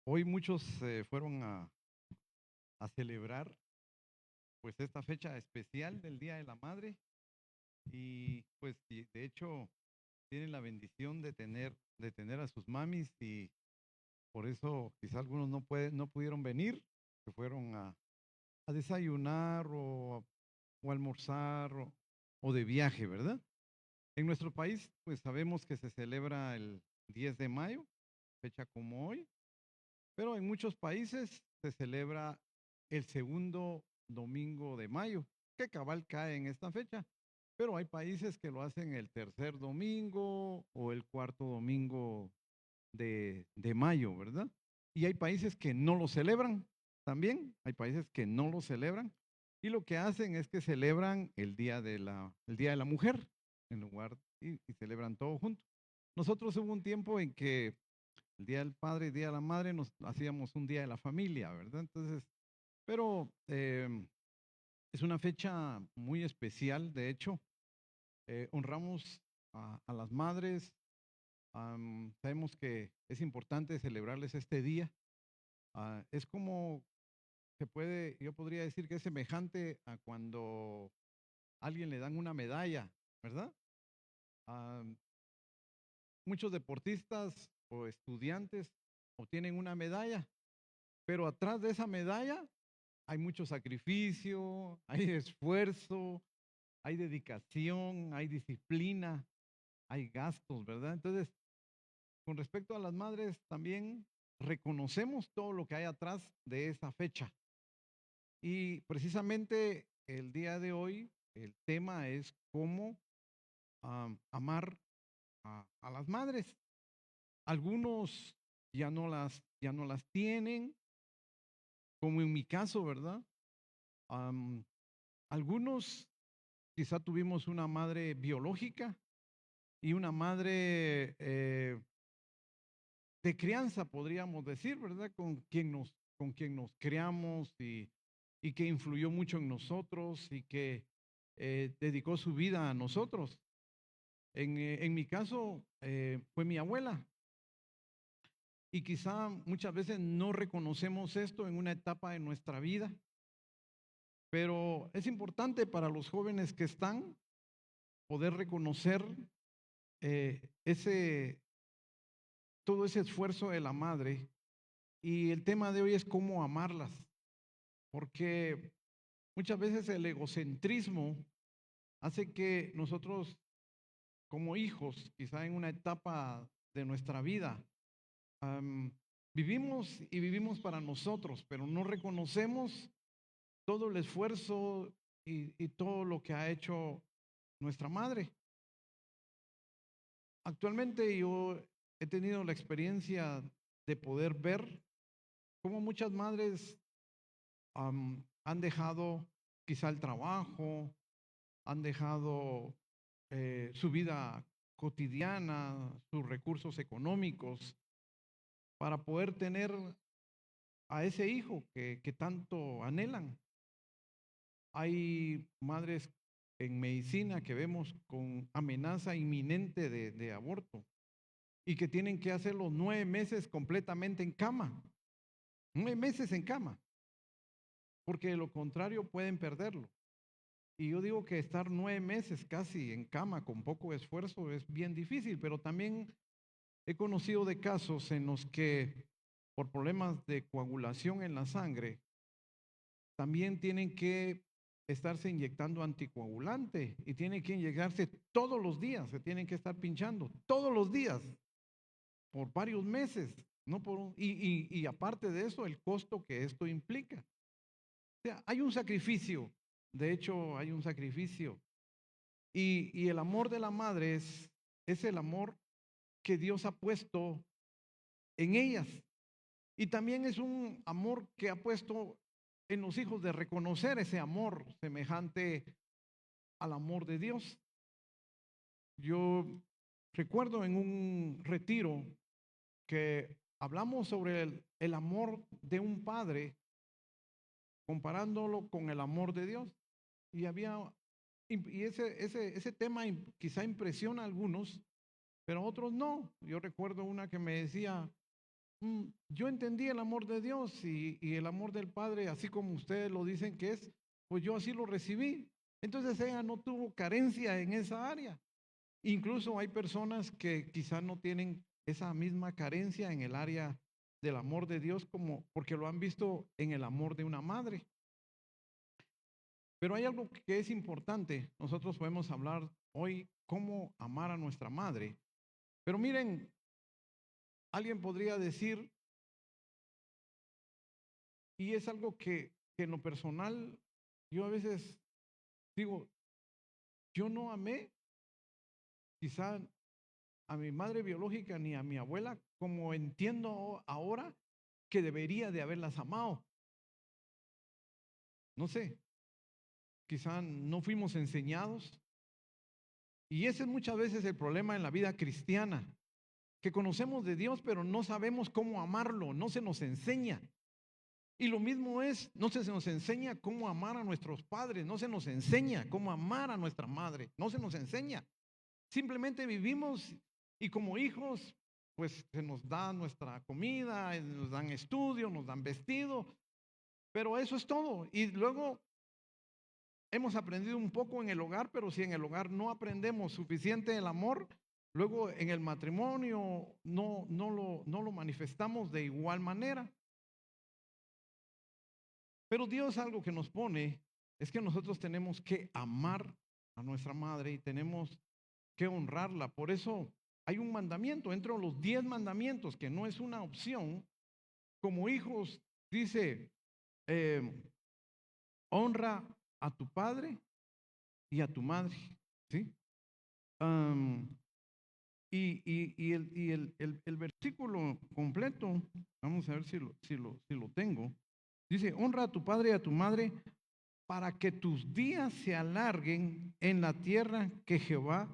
Hoy muchos fueron a celebrar pues esta fecha especial del Día de la Madre y pues de hecho tienen la bendición de tener a sus mamis y por eso quizá algunos no pudieron venir, que fueron a desayunar o almorzar o de viaje, ¿verdad? En nuestro país pues sabemos que se celebra el 10 de mayo, fecha como hoy, pero en muchos países se celebra el segundo domingo de mayo, que cabal cae en esta fecha. Pero hay países que lo hacen el tercer domingo o el cuarto domingo de mayo, ¿verdad? Y hay países que no lo celebran también, hay países que no lo celebran y lo que hacen es que celebran el día de la mujer en lugar y celebran todo junto. Nosotros hubo un tiempo en que el Día del Padre y el Día de la Madre nos hacíamos un día de la familia, ¿verdad? Entonces, pero es una fecha muy especial, de hecho, honramos a las madres, sabemos que es importante celebrarles este día. Es como yo podría decir que es semejante a cuando a alguien le dan una medalla, ¿verdad? Am, Muchos deportistas o estudiantes obtienen una medalla, pero atrás de esa medalla hay mucho sacrificio, hay esfuerzo, hay dedicación, hay disciplina, hay gastos, ¿verdad? Entonces, con respecto a las madres, también reconocemos todo lo que hay atrás de esa fecha. Y precisamente el día de hoy, el tema es cómo amar a las madres. Algunos ya no las tienen, como en mi caso, ¿verdad? Am, Algunos quizá tuvimos una madre biológica y una madre de crianza, podríamos decir, ¿verdad? Con quien nos creamos y que influyó mucho en nosotros y que dedicó su vida a nosotros. En mi caso, fue mi abuela. Y quizá muchas veces no reconocemos esto en una etapa de nuestra vida, pero es importante para los jóvenes que están poder reconocer ese todo ese esfuerzo de la madre. Y el tema de hoy es cómo amarlas, porque muchas veces el egocentrismo hace que nosotros como hijos, quizá en una etapa de nuestra vida, am, vivimos y vivimos para nosotros, pero no reconocemos todo el esfuerzo y todo lo que ha hecho nuestra madre. Actualmente yo he tenido la experiencia de poder ver cómo muchas madres han dejado quizá el trabajo, han dejado su vida cotidiana, sus recursos económicos, para poder tener a ese hijo que tanto anhelan. Hay madres en medicina que vemos con amenaza inminente de aborto y que tienen que hacer los 9 meses completamente en cama, 9 meses en cama, porque de lo contrario pueden perderlo. Y yo digo que estar 9 meses casi en cama con poco esfuerzo es bien difícil, pero también he conocido de casos en los que por problemas de coagulación en la sangre también tienen que estarse inyectando anticoagulante y tienen que inyectarse todos los días, se tienen que estar pinchando todos los días por varios meses, no por y aparte de eso, el costo que esto implica. O sea, hay un sacrificio, de hecho, hay un sacrificio. Y el amor de la madre es el amor que Dios ha puesto en ellas. Y también es un amor que ha puesto en los hijos de reconocer ese amor semejante al amor de Dios. Yo recuerdo en un retiro que hablamos sobre el amor de un padre comparándolo con el amor de Dios. Y ese tema quizá impresiona a algunos, pero a otros no. Yo recuerdo una que me decía, yo entendí el amor de Dios y el amor del Padre, así como ustedes lo dicen que es, pues yo así lo recibí. Entonces ella no tuvo carencia en esa área. Incluso hay personas que quizás no tienen esa misma carencia en el área del amor de Dios como porque lo han visto en el amor de una madre. Pero hay algo que es importante. Nosotros podemos hablar hoy cómo amar a nuestra madre. Pero miren, alguien podría decir, y es algo que en lo personal, yo a veces digo, yo no amé quizá a mi madre biológica ni a mi abuela como entiendo ahora que debería de haberlas amado. No sé, quizá no fuimos enseñados. Y ese es muchas veces el problema en la vida cristiana, que conocemos de Dios, pero no sabemos cómo amarlo, no se nos enseña. Y lo mismo es, no se nos enseña cómo amar a nuestros padres, no se nos enseña cómo amar a nuestra madre, no se nos enseña. Simplemente vivimos y como hijos, pues se nos da nuestra comida, nos dan estudio, nos dan vestido, pero eso es todo. Y luego hemos aprendido un poco en el hogar, pero si en el hogar no aprendemos suficiente el amor, luego en el matrimonio no lo manifestamos de igual manera. Pero Dios algo que nos pone es que nosotros tenemos que amar a nuestra madre y tenemos que honrarla. Por eso hay un mandamiento, entre los 10 mandamientos, que no es una opción. Como hijos, dice, eh, honra a tu padre y a tu madre. ¿Sí? Am, el versículo completo, vamos a ver si lo tengo. Dice, honra a tu padre y a tu madre para que tus días se alarguen en la tierra que Jehová,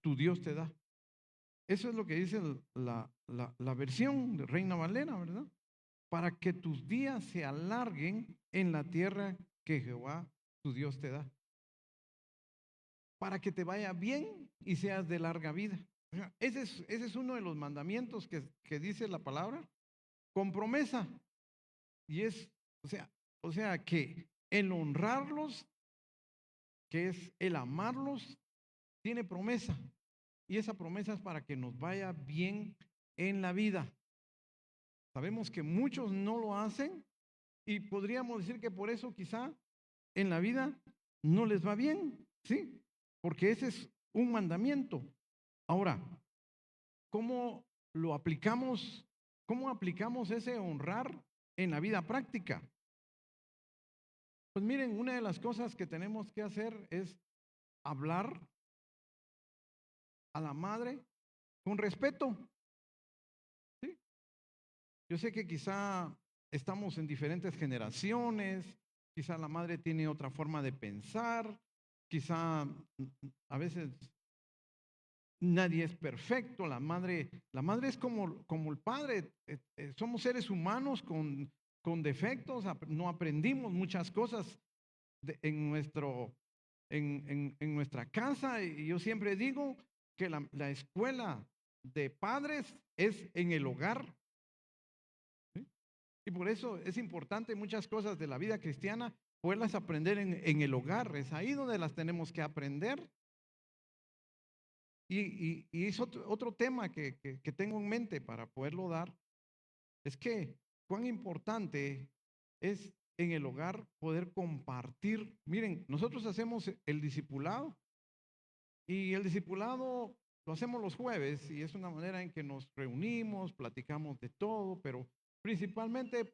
tu Dios, te da. Eso es lo que dice la versión de Reina Valera, ¿verdad? Para que tus días se alarguen en la tierra que Jehová, tu Dios, te da. Para que te vaya bien y seas de larga vida. O sea, ese es uno de los mandamientos que dice la palabra, con promesa. Y es, o sea que el honrarlos, que es el amarlos, tiene promesa. Y esa promesa es para que nos vaya bien en la vida. Sabemos que muchos no lo hacen y podríamos decir que por eso quizá en la vida no les va bien, ¿sí? Porque ese es un mandamiento. Ahora, ¿cómo lo aplicamos? ¿Cómo aplicamos ese honrar en la vida práctica? Pues miren, una de las cosas que tenemos que hacer es hablar a la madre con respeto, ¿sí? Yo sé que quizá estamos en diferentes generaciones, quizá la madre tiene otra forma de pensar, quizá a veces nadie es perfecto, la madre es como el padre, somos seres humanos con defectos, no aprendimos muchas cosas en nuestra casa y yo siempre digo que la escuela de padres es en el hogar. ¿Sí? Y por eso es importante muchas cosas de la vida cristiana poderlas aprender en el hogar, es ahí donde las tenemos que aprender. Y es otro tema que tengo en mente para poderlo dar, es que cuán importante es en el hogar poder compartir. Miren, nosotros hacemos el discipulado y el discipulado lo hacemos los jueves y es una manera en que nos reunimos, platicamos de todo, pero principalmente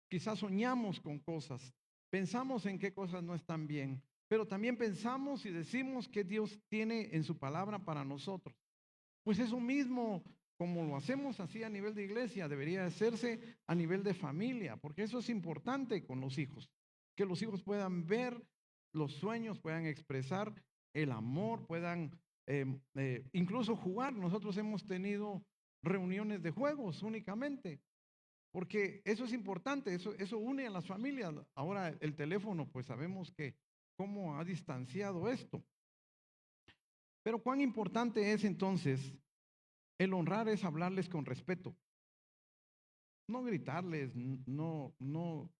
quizás soñamos con cosas, pensamos en qué cosas no están bien, pero también pensamos y decimos que Dios tiene en su palabra para nosotros. Pues eso mismo, como lo hacemos así a nivel de iglesia, debería hacerse a nivel de familia, porque eso es importante con los hijos, que los hijos puedan ver los sueños, puedan expresar el amor, puedan incluso jugar. Nosotros hemos tenido reuniones de juegos únicamente, porque eso es importante, eso une a las familias. Ahora el teléfono, pues sabemos que cómo ha distanciado esto. Pero cuán importante es entonces el honrar es hablarles con respeto. no gritarles, no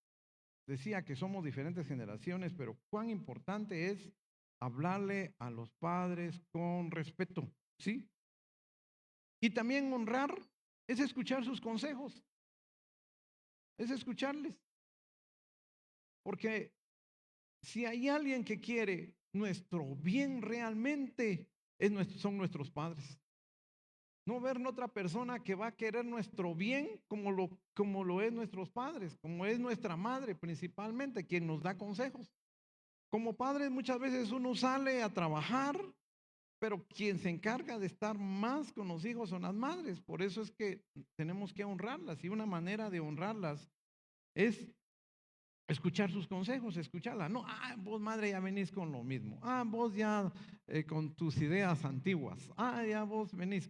decía que somos diferentes generaciones, pero cuán importante es hablarle a los padres con respeto, ¿sí? Y también honrar es escuchar sus consejos, es escucharles, porque si hay alguien que quiere nuestro bien realmente, son nuestros padres. No ver en otra persona que va a querer nuestro bien como lo es nuestros padres, como es nuestra madre principalmente, quien nos da consejos. Como padres muchas veces uno sale a trabajar, pero quien se encarga de estar más con los hijos son las madres. Por eso es que tenemos que honrarlas y una manera de honrarlas es escuchar sus consejos, escucharla. No, vos madre ya venís con lo mismo. Vos ya con tus ideas antiguas. Ya vos venís.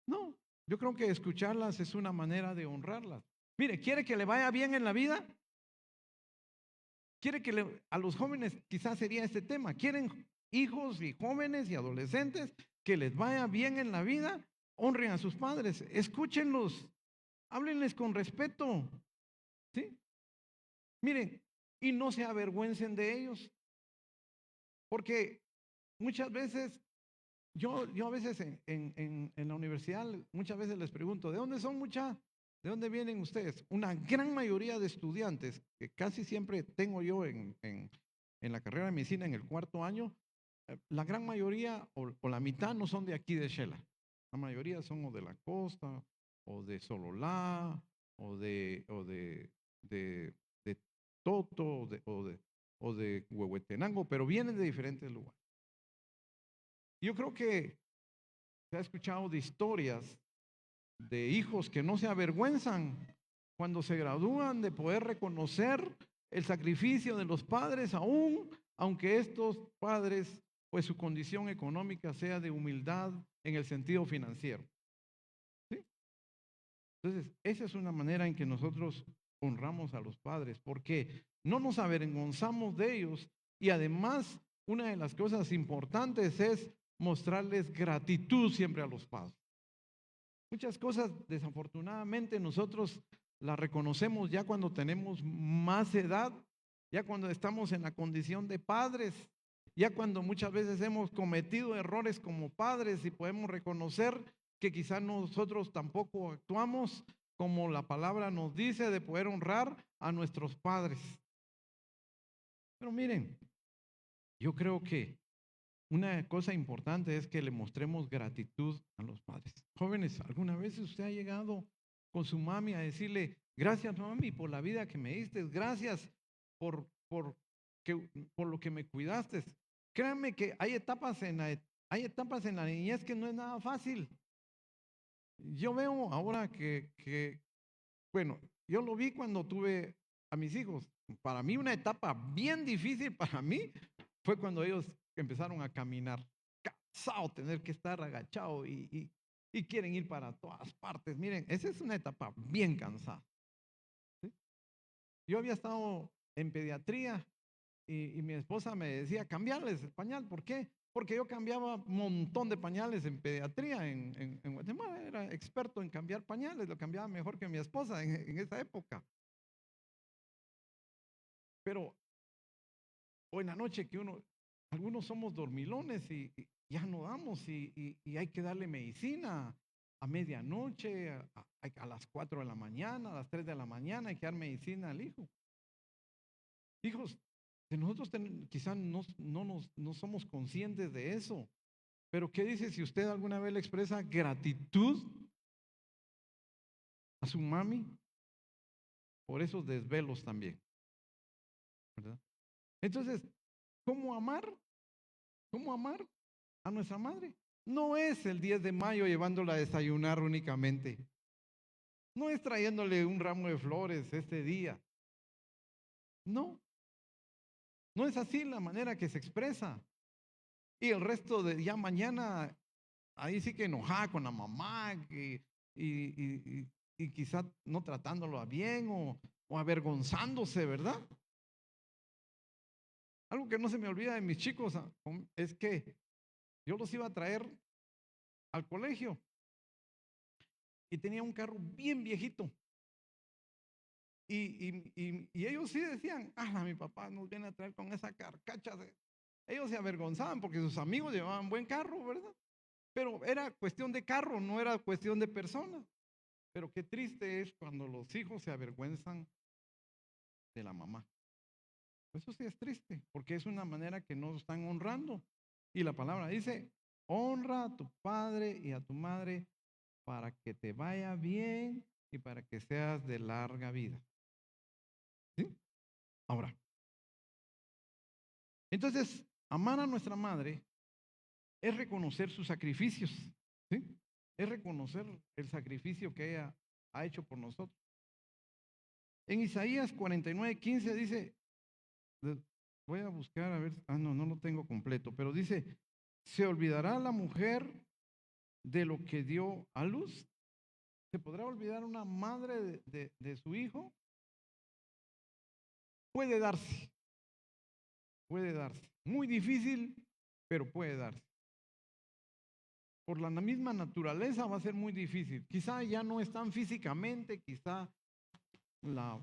No, yo creo que escucharlas es una manera de honrarlas. Mire, ¿quiere que le vaya bien en la vida? ¿Quiere que a los jóvenes quizás sería este tema? ¿Quieren hijos y jóvenes y adolescentes que les vaya bien en la vida? Honren a sus padres, escúchenlos, háblenles con respeto, ¿sí? Miren, y no se avergüencen de ellos, porque muchas veces, yo a veces en la universidad, muchas veces les pregunto, ¿de dónde son mucha? ¿De dónde vienen ustedes? Una gran mayoría de estudiantes, que casi siempre tengo yo en la carrera de medicina en el cuarto año, la gran mayoría o la mitad no son de aquí de Shela. La mayoría son o de la costa, o de Sololá, de, de Toto, o de Huehuetenango, pero vienen de diferentes lugares. Yo creo que se ha escuchado de historias de hijos que no se avergüenzan cuando se gradúan de poder reconocer el sacrificio de los padres, aún aunque estos padres, pues su condición económica sea de humildad en el sentido financiero. ¿Sí? Entonces, esa es una manera en que nosotros honramos a los padres, porque no nos avergonzamos de ellos y además una de las cosas importantes es mostrarles gratitud siempre a los padres. Muchas cosas, desafortunadamente, nosotros las reconocemos ya cuando tenemos más edad, ya cuando estamos en la condición de padres, ya cuando muchas veces hemos cometido errores como padres y podemos reconocer que quizás nosotros tampoco actuamos como la palabra nos dice de poder honrar a nuestros padres. Pero miren, yo creo que una cosa importante es que le mostremos gratitud a los padres. Jóvenes, ¿alguna vez usted ha llegado con su mami a decirle, gracias mami por la vida que me diste, gracias por, por lo que me cuidaste? Créanme que hay etapas en la niñez que no es nada fácil. Yo veo ahora bueno, yo lo vi cuando tuve a mis hijos. Para mí una etapa bien difícil para mí fue cuando ellos empezaron a caminar, cansado, tener que estar agachado y quieren ir para todas partes. Miren, esa es una etapa bien cansada. ¿Sí? Yo había estado en pediatría y mi esposa me decía, cambiarles el pañal. ¿Por qué? Porque yo cambiaba un montón de pañales en pediatría en Guatemala. Era experto en cambiar pañales, lo cambiaba mejor que mi esposa en esa época. Pero o en la noche que algunos somos dormilones y ya no damos y hay que darle medicina a medianoche, a las 4 de la mañana, a las 3 de la mañana, hay que dar medicina al hijo. Hijos, que nosotros quizás no somos conscientes de eso, pero ¿qué dice si usted alguna vez le expresa gratitud a su mami por esos desvelos también? ¿Verdad? Entonces, ¿cómo amar? ¿Cómo amar a nuestra madre? No es el 10 de mayo llevándola a desayunar únicamente. No es trayéndole un ramo de flores este día. No, no es así la manera que se expresa. Y el resto de ya mañana, ahí sí que enojada con la mamá y quizá no tratándolo bien o avergonzándose, ¿verdad? Algo que no se me olvida de mis chicos es que yo los iba a traer al colegio y tenía un carro bien viejito. Y ellos sí decían, mi papá nos viene a traer con esa carcacha. Ellos se avergonzaban porque sus amigos llevaban buen carro, ¿verdad? Pero era cuestión de carro, no era cuestión de persona. Pero qué triste es cuando los hijos se avergüenzan de la mamá. Eso sí es triste, porque es una manera que no están honrando. Y la palabra dice, honra a tu padre y a tu madre para que te vaya bien y para que seas de larga vida. ¿Sí? Ahora, entonces, amar a nuestra madre es reconocer sus sacrificios. ¿Sí? Es reconocer el sacrificio que ella ha hecho por nosotros. En Isaías 49:15 dice, voy a buscar a ver, no lo tengo completo, pero dice, ¿se olvidará la mujer de lo que dio a luz? ¿Se podrá olvidar una madre de su hijo? Puede darse, puede darse. Muy difícil, pero puede darse. Por la misma naturaleza va a ser muy difícil. Quizá ya no están físicamente, quizá la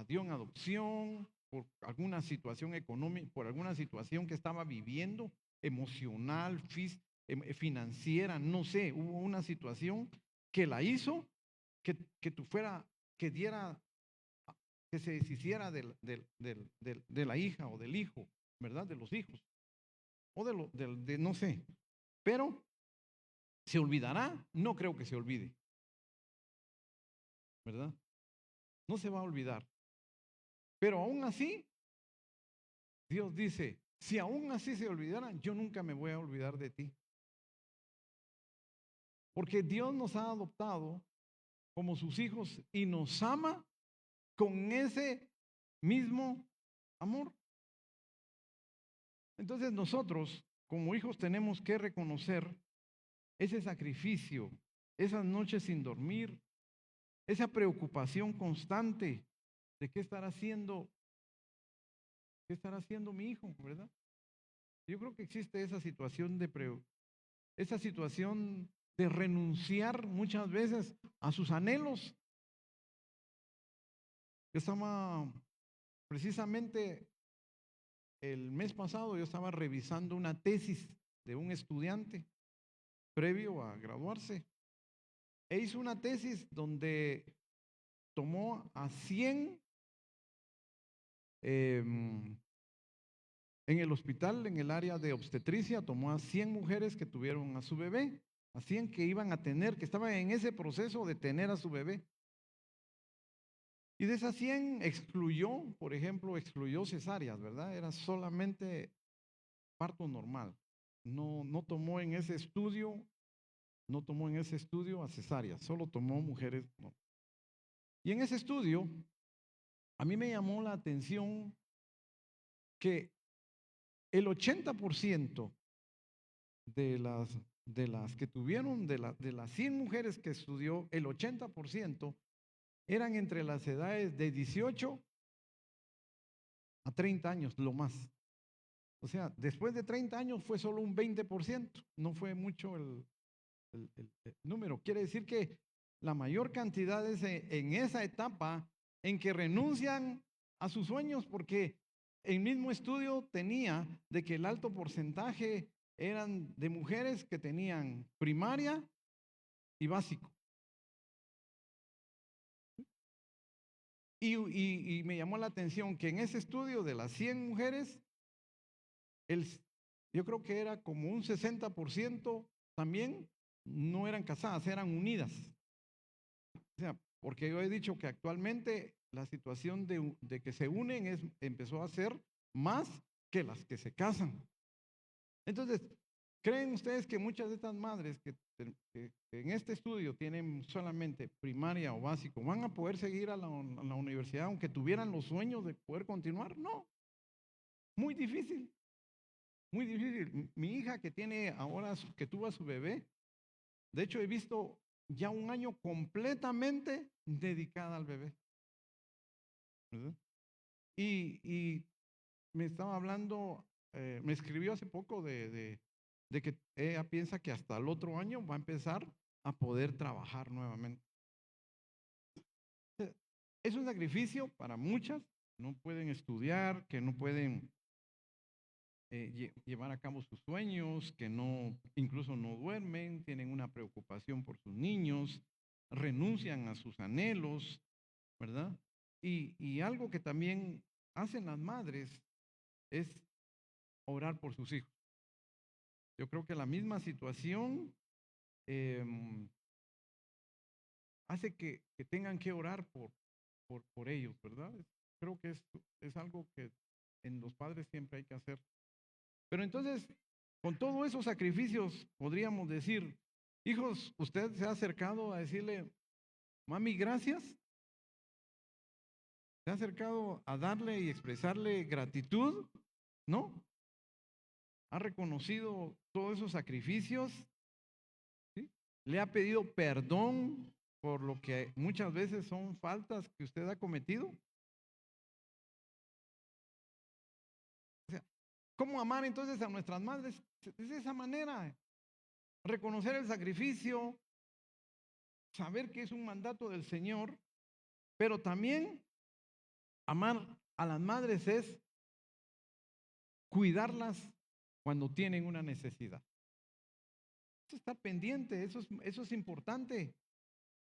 dio en adopción por alguna situación económica, por alguna situación que estaba viviendo, emocional, financiera, no sé, hubo una situación que la hizo que tú fuera, que diera, que se deshiciera de la hija o del hijo, ¿verdad? De los hijos, o no sé, pero ¿se olvidará? No creo que se olvide, ¿verdad? No se va a olvidar. Pero aún así, Dios dice, si aún así se olvidaran, yo nunca me voy a olvidar de ti. Porque Dios nos ha adoptado como sus hijos y nos ama con ese mismo amor. Entonces nosotros, como hijos, tenemos que reconocer ese sacrificio, esas noches sin dormir, esa preocupación constante de qué estará haciendo mi hijo, ¿verdad? Yo creo que existe esa situación esa situación de renunciar muchas veces a sus anhelos. Yo estaba precisamente el mes pasado, yo estaba revisando una tesis de un estudiante previo a graduarse. E hizo una tesis donde tomó a 100 en el hospital, en el área de obstetricia, tomó a 100 mujeres que tuvieron a su bebé, a 100 que iban a tener, que estaban en ese proceso de tener a su bebé. Y de esas 100 excluyó, por ejemplo, excluyó cesáreas, ¿verdad? Era solamente parto normal. No tomó en ese estudio, no tomó en ese estudio a cesáreas, solo tomó mujeres. No. Y en ese estudio, a mí me llamó la atención que el 80% de las que tuvieron, de las 100 mujeres que estudió, el 80% eran entre las edades de 18 a 30 años, lo más. O sea, después de 30 años fue solo un 20%, no fue mucho el número. Quiere decir que la mayor cantidad es en esa etapa en que renuncian a sus sueños, porque el mismo estudio tenía de que el alto porcentaje eran de mujeres que tenían primaria y básico. Y me llamó la atención que en ese estudio de las 100 mujeres, yo creo que era como un 60% también no eran casadas, eran unidas. O sea, porque yo he dicho que actualmente la situación de que se unen empezó a ser más que las que se casan. Entonces, ¿creen ustedes que muchas de estas madres que en este estudio tienen solamente primaria o básico van a poder seguir a la universidad aunque tuvieran los sueños de poder continuar? No, muy difícil, muy difícil. Mi hija que tiene ahora, que tuvo a su bebé, de hecho he visto ya un año completamente dedicada al bebé. ¿Verdad? Y me estaba hablando, me escribió hace poco de que ella piensa que hasta el otro año va a empezar a poder trabajar nuevamente. Es un sacrificio para muchas, no pueden estudiar, que no pueden llevar a cabo sus sueños, que no, incluso no duermen, tienen una preocupación por sus niños, renuncian a sus anhelos, ¿verdad? Y algo que también hacen las madres es orar por sus hijos. Yo creo que la misma situación hace que tengan que orar por ellos, ¿verdad? Creo que es algo que en los padres siempre hay que hacer. Pero entonces, con todos esos sacrificios, podríamos decir, hijos, usted se ha acercado a decirle, mami, gracias. ¿Se ha acercado a darle y expresarle gratitud? ¿No? ¿Ha reconocido todos esos sacrificios? ¿Sí? ¿Le ha pedido perdón por lo que muchas veces son faltas que usted ha cometido? O sea, ¿cómo amar entonces a nuestras madres? Es de esa manera. Reconocer el sacrificio, saber que es un mandato del Señor, pero también amar a las madres es cuidarlas cuando tienen una necesidad. Eso está pendiente, eso es importante,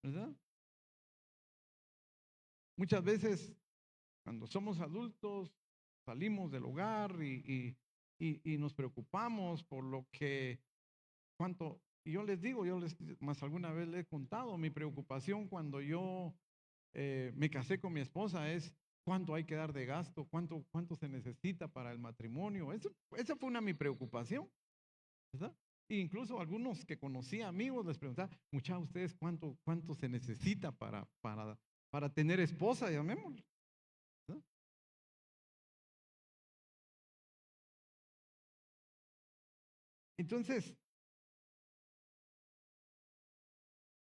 ¿verdad? Muchas veces cuando somos adultos salimos del hogar y nos preocupamos por lo que, cuánto, y yo les digo, más alguna vez les he contado, mi preocupación cuando yo me casé con mi esposa es cuánto hay que dar de gasto, cuánto se necesita para el matrimonio. Esa fue mi preocupación, ¿verdad? E incluso algunos que conocí amigos les preguntaba, muchachos, ustedes cuánto se necesita para tener esposa, llamémoslo, ¿verdad? Entonces,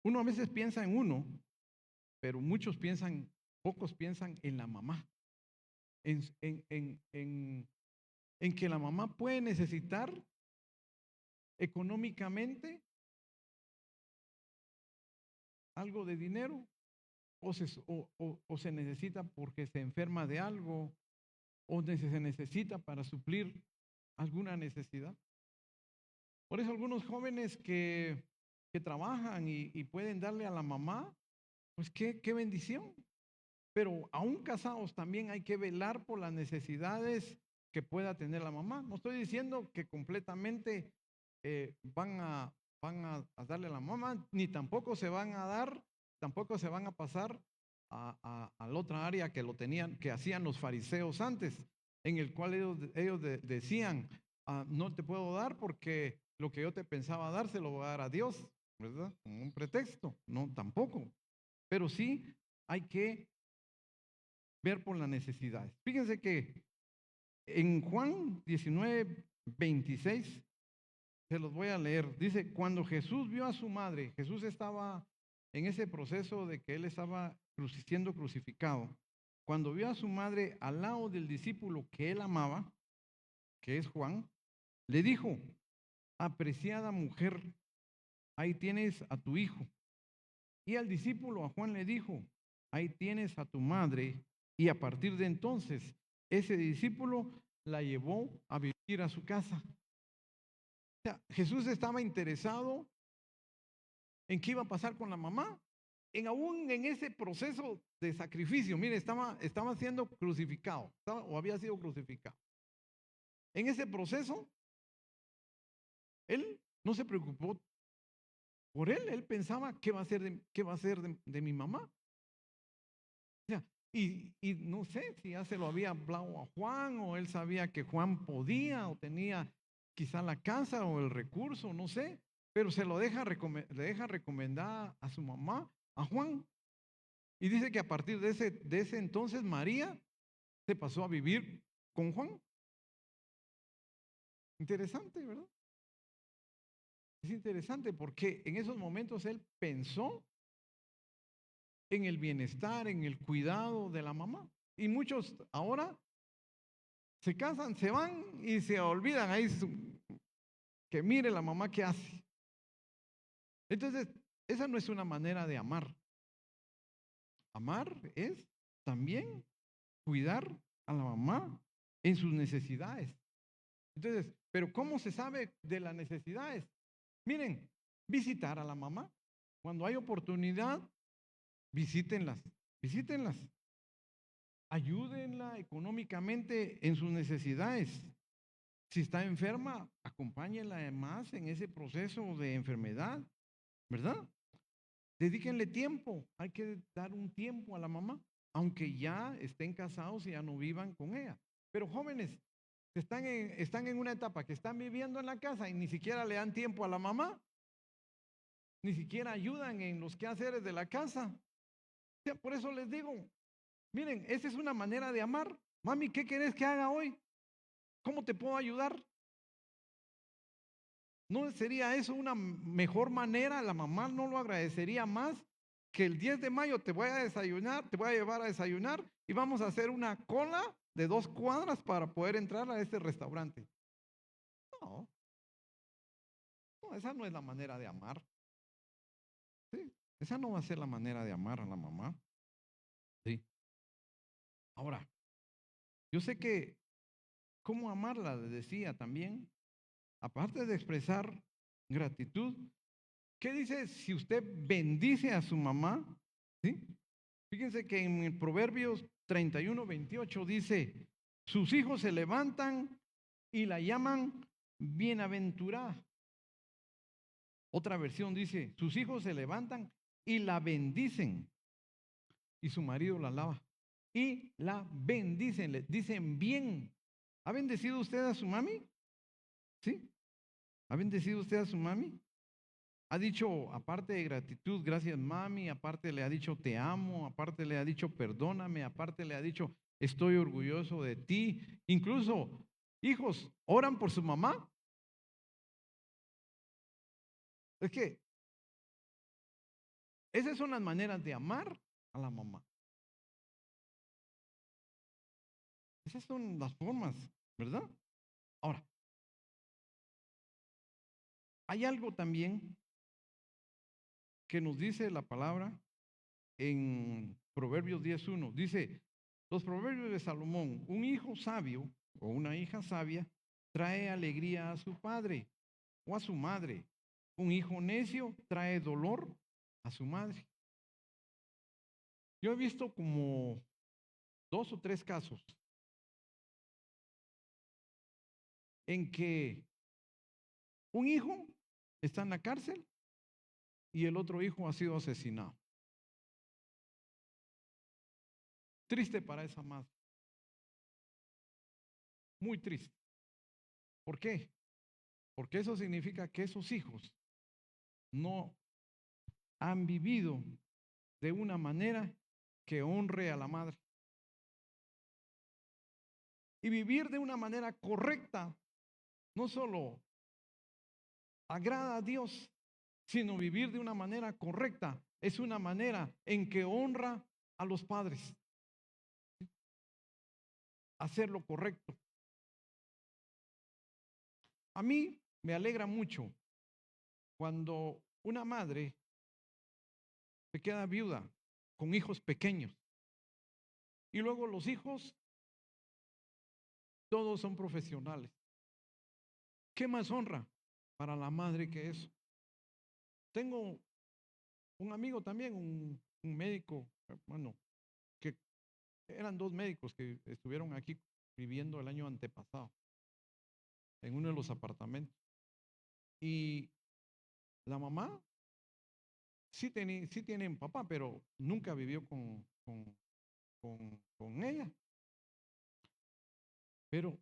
uno a veces piensa en uno, pero pocos piensan en la mamá, en que la mamá puede necesitar económicamente algo de dinero o se necesita porque se enferma de algo o se necesita para suplir alguna necesidad. Por eso algunos jóvenes que trabajan y pueden darle a la mamá, pues qué bendición. Pero aún casados también hay que velar por las necesidades que pueda tener la mamá. No estoy diciendo que completamente van a darle a la mamá, ni tampoco se van a dar, tampoco se van a pasar a la otra área que lo tenían, que hacían los fariseos antes, en el cual ellos decían, no te puedo dar porque lo que yo te pensaba dar se lo voy a dar a Dios, ¿verdad? Como un pretexto. No, tampoco. Pero sí hay que ver por las necesidades. Fíjense que en Juan 19:26, se los voy a leer, dice, cuando Jesús vio a su madre, Jesús estaba en ese proceso de que él estaba siendo crucificado. Cuando vio a su madre al lado del discípulo que él amaba, que es Juan, le dijo, apreciada mujer, ahí tienes a tu hijo. Y al discípulo, a Juan, le dijo, ahí tienes a tu madre. Y a partir de entonces, ese discípulo la llevó a vivir a su casa. O sea, Jesús estaba interesado en qué iba a pasar con la mamá. Aún en ese proceso de sacrificio, mire, estaba siendo crucificado, o había sido crucificado. En ese proceso, él no se preocupó por él pensaba, ¿qué va a ser de mi mamá? O sea, y no sé si ya se lo había hablado a Juan o él sabía que Juan podía o tenía quizá la casa o el recurso, no sé, pero se lo le deja recomendar a su mamá, a Juan. Y dice que a partir de ese entonces María se pasó a vivir con Juan. Interesante, ¿verdad? Es interesante porque en esos momentos él pensó en el bienestar, en el cuidado de la mamá. Y muchos ahora se casan, se van y se olvidan ahí que mire la mamá que hace. Entonces, esa no es una manera de amar. Amar es también cuidar a la mamá en sus necesidades. Entonces, pero ¿cómo se sabe de las necesidades? Miren, visitar a la mamá. Cuando hay oportunidad, visítenlas, visítenlas. Ayúdenla económicamente en sus necesidades. Si está enferma, acompáñenla más en ese proceso de enfermedad, ¿verdad? Dedíquenle tiempo. Hay que dar un tiempo a la mamá, aunque ya estén casados y ya no vivan con ella. Pero jóvenes, están en una etapa que están viviendo en la casa y ni siquiera le dan tiempo a la mamá, ni siquiera ayudan en los quehaceres de la casa. O sea, por eso les digo, miren, esa es una manera de amar. Mami, ¿qué querés que haga hoy? ¿Cómo te puedo ayudar? ¿No sería eso una mejor manera? La mamá no lo agradecería más que el 10 de mayo te voy a desayunar, te voy a llevar a desayunar y vamos a hacer una cola de 2 cuadras para poder entrar a este restaurante. No, no, esa no es la manera de amar. ¿Sí? Esa no va a ser la manera de amar a la mamá. Sí. Ahora, yo sé que cómo amarla, les decía también, aparte de expresar gratitud, ¿qué dice si usted bendice a su mamá? ¿Sí? Fíjense que en el Proverbios 31:28 dice, sus hijos se levantan y la llaman bienaventurada. Otra versión dice, sus hijos se levantan y la bendicen y su marido la alaba. Y la bendicen, le dicen bien. ¿Ha bendecido usted a su mami? ¿Sí? ¿Ha bendecido usted a su mami? Ha dicho, aparte de gratitud, gracias mami, aparte le ha dicho te amo, aparte le ha dicho perdóname, aparte le ha dicho estoy orgulloso de ti. Incluso, hijos, oran por su mamá. Es que esas son las maneras de amar a la mamá. Esas son las formas, ¿verdad? Ahora, hay algo también que nos dice la palabra en Proverbios 10:1. Dice, los proverbios de Salomón, un hijo sabio o una hija sabia trae alegría a su padre o a su madre. Un hijo necio trae dolor a su madre. Yo he visto como 2 o 3 casos en que un hijo está en la cárcel y el otro hijo ha sido asesinado. Triste para esa madre, muy triste. ¿Por qué? Porque eso significa que esos hijos no han vivido de una manera que honre a la madre. Y vivir de una manera correcta no solo agrada a Dios, sino vivir de una manera correcta es una manera en que honra a los padres. Hacer lo correcto. A mí me alegra mucho cuando una madre se queda viuda con hijos pequeños y luego los hijos todos son profesionales. ¿Qué más honra para la madre que eso? Tengo un amigo también, un médico, bueno, que eran 2 médicos que estuvieron aquí viviendo el año antepasado en uno de los apartamentos. Y la mamá sí tiene un papá, pero nunca vivió con ella. Pero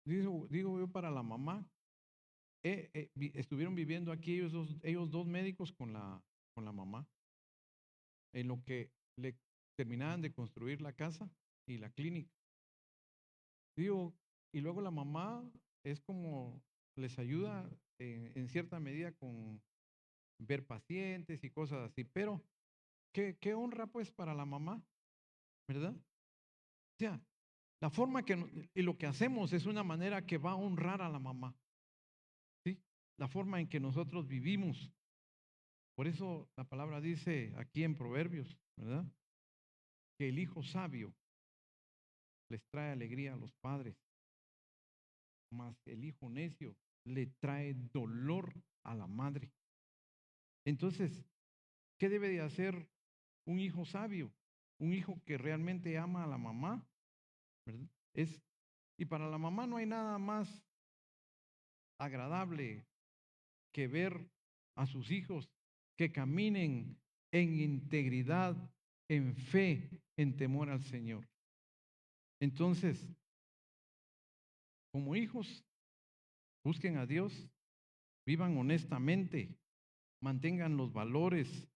digo yo para la mamá, estuvieron viviendo aquí ellos dos médicos con la mamá, en lo que le terminaban de construir la casa y la clínica. Digo, y luego la mamá es como les ayuda en cierta medida con ver pacientes y cosas así, pero qué honra pues para la mamá, ¿verdad? O sea, la forma y lo que hacemos es una manera que va a honrar a la mamá, ¿sí? La forma en que nosotros vivimos. Por eso la palabra dice aquí en Proverbios, ¿verdad? que el hijo sabio les trae alegría a los padres, mas el hijo necio le trae dolor a la madre. Entonces, ¿qué debe de hacer un hijo sabio? Un hijo que realmente ama a la mamá, ¿verdad? Y para la mamá no hay nada más agradable que ver a sus hijos que caminen en integridad, en fe, en temor al Señor. Entonces, como hijos, busquen a Dios, vivan honestamente, mantengan los valores,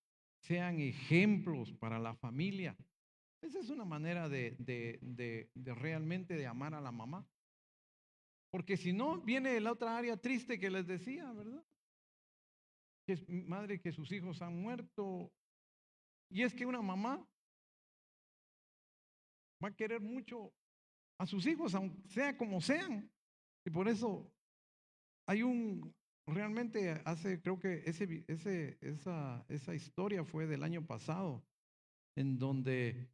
sean ejemplos para la familia. Esa es una manera de realmente de amar a la mamá. Porque si no, viene la otra área triste que les decía, ¿verdad? Que es madre, que sus hijos han muerto. Y es que una mamá va a querer mucho a sus hijos, aunque sea como sean. Y por eso hay realmente creo que esa historia fue del año pasado, en donde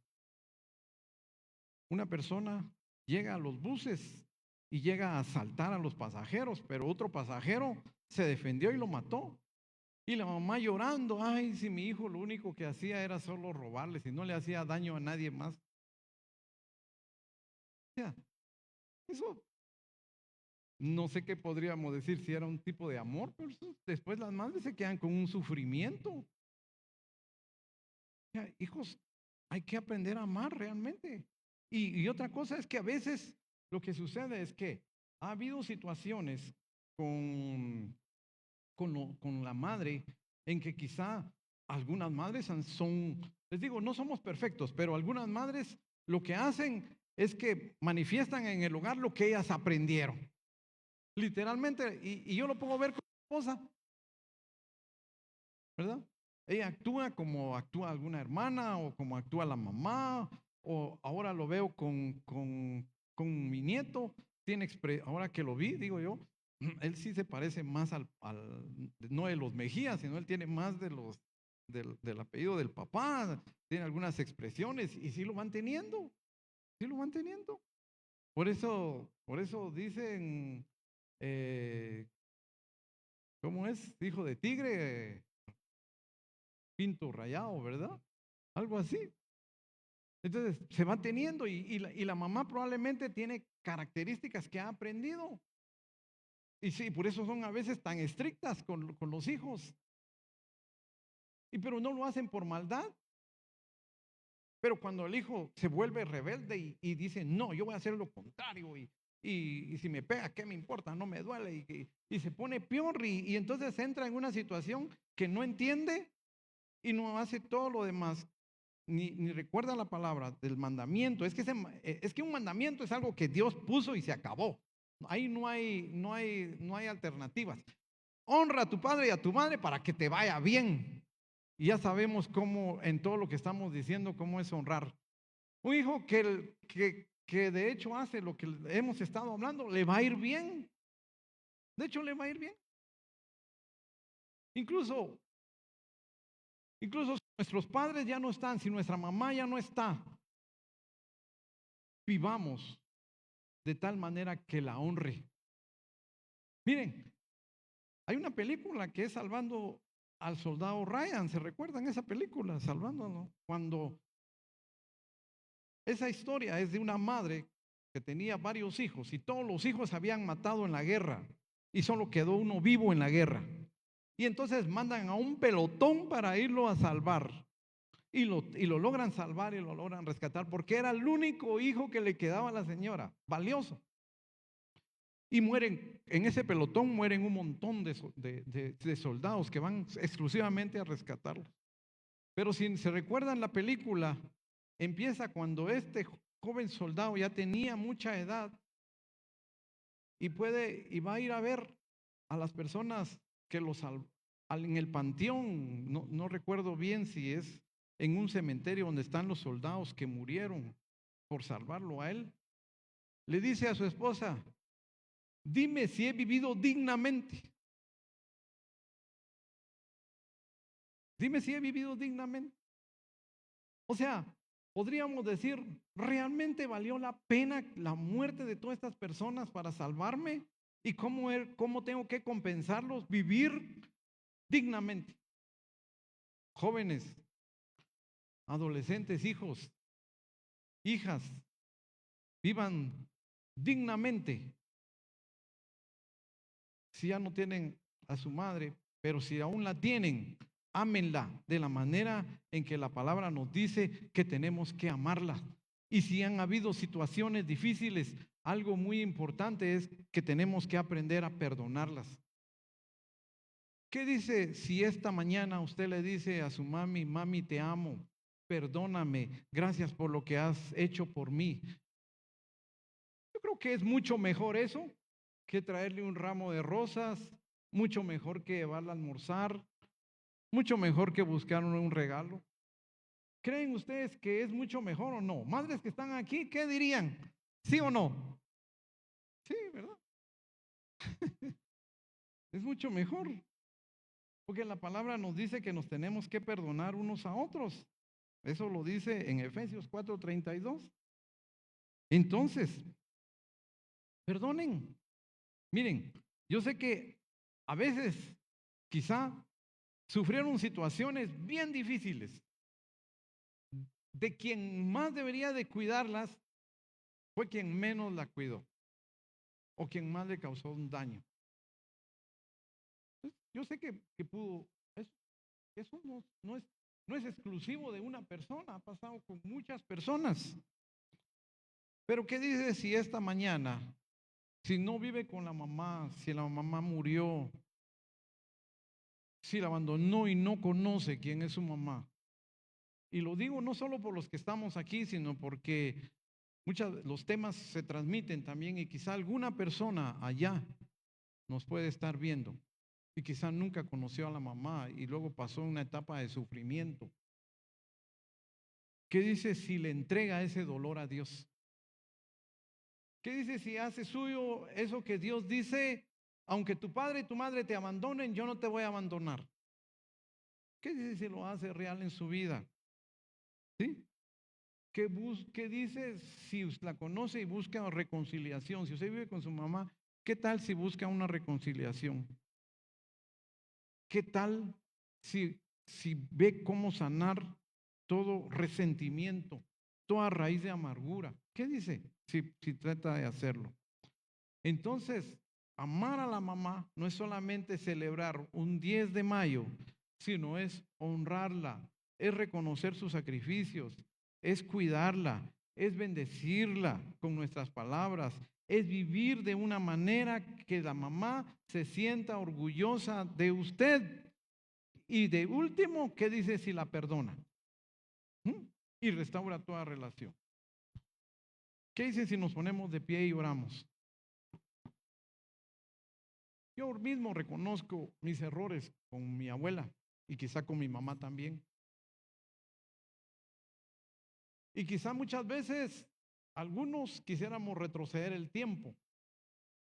una persona llega a los buses y llega a asaltar a los pasajeros, pero otro pasajero se defendió y lo mató. Y la mamá llorando, ay, si mi hijo lo único que hacía era solo robarles y no le hacía daño a nadie más. O sea, eso no sé qué podríamos decir si era un tipo de amor, pero después las madres se quedan con un sufrimiento. O sea, hijos, hay que aprender a amar realmente. Y otra cosa es que a veces lo que sucede es que ha habido situaciones con la madre en que quizá algunas madres les digo, no somos perfectos, pero algunas madres lo que hacen es que manifiestan en el hogar lo que ellas aprendieron. Literalmente, y yo lo puedo ver con mi esposa, ¿verdad? Ella actúa como actúa alguna hermana o como actúa la mamá, o ahora lo veo con mi nieto, ahora que lo vi, digo yo, él sí se parece más no de los Mejías, sino él tiene más del apellido del papá, tiene algunas expresiones y sí lo van teniendo, sí lo van teniendo. Por eso dicen, ¿cómo es? Hijo de tigre, pinto rayado, ¿verdad? Algo así. Entonces se va teniendo y la mamá probablemente tiene características que ha aprendido. Y sí, por eso son a veces tan estrictas con los hijos. Pero no lo hacen por maldad. Pero cuando el hijo se vuelve rebelde y dice, no, yo voy a hacer lo contrario y si me pega, ¿qué me importa? No me duele y se pone peor y entonces entra en una situación que no entiende y no hace todo lo demás, ni recuerda la palabra del mandamiento. Es que un mandamiento es algo que Dios puso y se acabó. Ahí no hay alternativas. Honra a tu padre y a tu madre para que te vaya bien. Y ya sabemos cómo, en todo lo que estamos diciendo, cómo es honrar. Un hijo que de hecho hace lo que hemos estado hablando, le va a ir bien. De hecho, le va a ir bien. Incluso si nuestros padres ya no están, si nuestra mamá ya no está, vivamos de tal manera que la honre. Miren, hay una película que es Salvando al Soldado Ryan. ¿Se recuerdan esa película? Salvándolo. Cuando esa historia es de una madre que tenía varios hijos y todos los hijos se habían matado en la guerra y solo quedó uno vivo en la guerra. Y entonces mandan a un pelotón para irlo a salvar. Y lo logran salvar y lo logran rescatar porque era el único hijo que le quedaba a la señora, valioso. Y mueren, en ese pelotón mueren un montón de soldados que van exclusivamente a rescatarlos. Pero si se recuerdan la película, empieza cuando este joven soldado ya tenía mucha edad y va a ir a ver a las personas que en el panteón, no recuerdo bien si es en un cementerio donde están los soldados que murieron por salvarlo a él. Le dice a su esposa, dime si he vivido dignamente. Dime si he vivido dignamente. O sea, Podríamos decir, ¿realmente valió la pena la muerte de todas estas personas para salvarme? ¿Y cómo tengo que compensarlos? Vivir dignamente. Jóvenes, adolescentes, hijos, hijas, vivan dignamente. Si ya no tienen a su madre, pero si aún la tienen, ámenla de la manera en que la palabra nos dice que tenemos que amarla. Y si han habido situaciones difíciles, algo muy importante es que tenemos que aprender a perdonarlas. ¿Qué dice si esta mañana usted le dice a su mami, mami, te amo, perdóname, gracias por lo que has hecho por mí? Yo creo que es mucho mejor eso que traerle un ramo de rosas, mucho mejor que llevarla a almorzar, mucho mejor que buscar un regalo. ¿Creen ustedes que es mucho mejor o no? Madres que están aquí, ¿qué dirían? ¿Sí o no? Sí, ¿verdad? Es mucho mejor. Porque la palabra nos dice que nos tenemos que perdonar unos a otros. Eso lo dice en Efesios 4:32. Entonces, perdonen. Miren, yo sé que a veces quizá sufrieron situaciones bien difíciles. De quien más debería de cuidarlas fue quien menos la cuidó o quien más le causó un daño. Yo sé que pudo, eso no es exclusivo de una persona, ha pasado con muchas personas. Pero ¿qué dice si esta mañana, si no vive con la mamá, si la mamá murió, si la abandonó y no conoce quién es su mamá? Y lo digo no solo por los que estamos aquí, sino porque los temas se transmiten también y quizá alguna persona allá nos puede estar viendo y quizá nunca conoció a la mamá y luego pasó una etapa de sufrimiento. ¿Qué dice si le entrega ese dolor a Dios? ¿Qué dice si hace suyo eso que Dios dice? Aunque tu padre y tu madre te abandonen, yo no te voy a abandonar. ¿Qué dice si lo hace real en su vida? ¿Sí? ¿Qué dice si usted la conoce y busca reconciliación? Si usted vive con su mamá, ¿qué tal si busca una reconciliación? ¿Qué tal si ve cómo sanar todo resentimiento, toda raíz de amargura? ¿Qué dice si trata de hacerlo? Entonces, amar a la mamá no es solamente celebrar un 10 de mayo, sino es honrarla, es reconocer sus sacrificios, es cuidarla, es bendecirla con nuestras palabras, es vivir de una manera que la mamá se sienta orgullosa de usted. Y de último, ¿qué dice si la perdona? Y restaura toda relación. ¿Qué dice si nos ponemos de pie y oramos? Yo mismo reconozco mis errores con mi abuela y quizá con mi mamá también. Y quizá muchas veces algunos quisiéramos retroceder el tiempo